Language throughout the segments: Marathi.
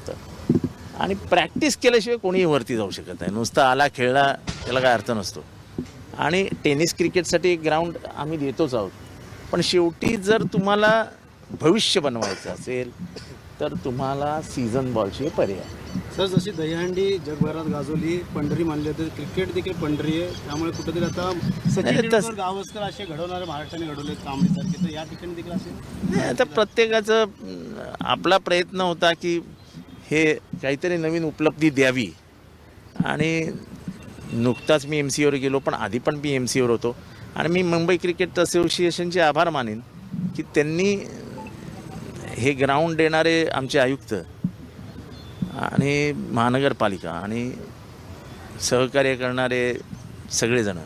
लागतं आणि प्रॅक्टिस केल्याशिवाय कोणीही वरती जाऊ शकत नाही. नुसतं आला खेळला त्याला काय अर्थ नसतो. आणि टेनिस क्रिकेटसाठी एक ग्राउंड आम्ही देतोच आहोत, पण शेवटी जर तुम्हाला भविष्य बनवायचं असेल तर तुम्हाला सीझन बॉलची पर्याय. सर, जशी दहीहंडी जगभरात गाजवली, पंढरी मानली तर क्रिकेट देखील पंढरी आहे. त्यामुळे कुठेतरी आता सचिन तेंडुलकर, गावस्कर असे घडवणारे महाराष्ट्राने घडवले कांबळीसारखे, तर या ठिकाणी देखील असे आता प्रत्येकाचं आपला प्रयत्न होता की हे काहीतरी नवीन उपलब्धी द्यावी. आणि नुकताच मी MCAवर गेलो, पण आधी पण मी MCAवर होतो. आणि मी मुंबई क्रिकेट असोसिएशनचे आभार मानेन की त्यांनी हे ग्राउंड देणारे आमचे आयुक्त आणि महानगरपालिका आणि सहकार्य करणारे सगळेजण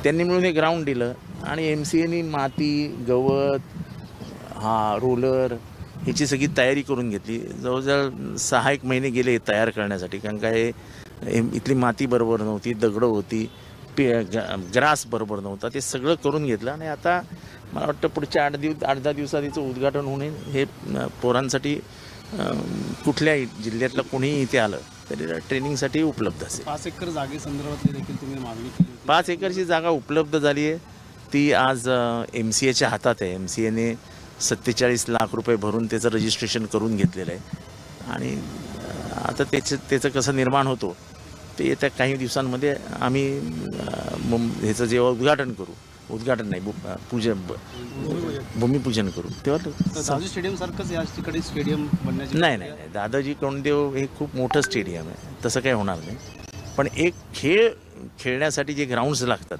त्यांनी मिळून हे ग्राउंड दिलं. आणि MCAनी माती, गवत, रोलर ह्याची सगळी तयारी करून घेतली. जवळजवळ 6-1 महिने गेले हे तयार करण्यासाठी, कारण काय इथली माती बरोबर नव्हती, दगडं होती, ग्रास बरोबर नव्हता. ते सगळं करून घेतलं आणि आता मला वाटतं पुढच्या 8-10 दिवसात याचं उद्घाटन होणे. हे पोरांसाठी कुठल्याही जिल्ह्यातलं कोणीही इथे आलं तरी ट्रेनिंगसाठी उपलब्ध असेल. 5 एकर जागेसंदर्भातली देखील तुम्ही मागणी केली होती. 5 एकरची जागा उपलब्ध झाली आहे. ती आज MCAच्या हातात आहे. MCAने 47 लाख रुपये भरून त्याचं रजिस्ट्रेशन करून घेतलेलं आहे. आणि आता त्याचं कसं निर्माण होतो ते येत्या काही दिवसांमध्ये आम्ही ह्याचं जेव्हा उद्घाटन नाही भूमिपूजन करू तेव्हा. दादाजी स्टेडियम सारखंच या ठिकाणी स्टेडियम बनण्याची नाही, दादाजी कोंडदेव हे खूप मोठं स्टेडियम आहे, तसं काही होणार नाही. पण एक खेळ खेळण्यासाठी जे ग्राउंड्स लागतात